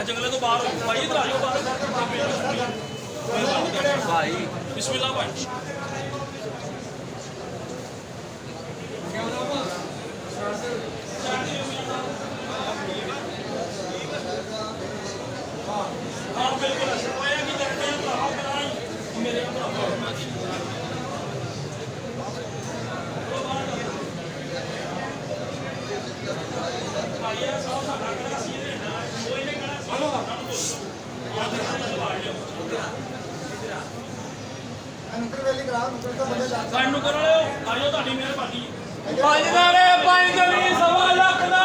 जंगलों तो बाहर भाई इधर आ जाओ बाहर भाई बिस्मिल्लाह भाई हाँ बिल्कुल मेरे ਪੰਜ ਨਾਰੇ 5 ਗਲੀ 1.5 ਲੱਖ ਦਾ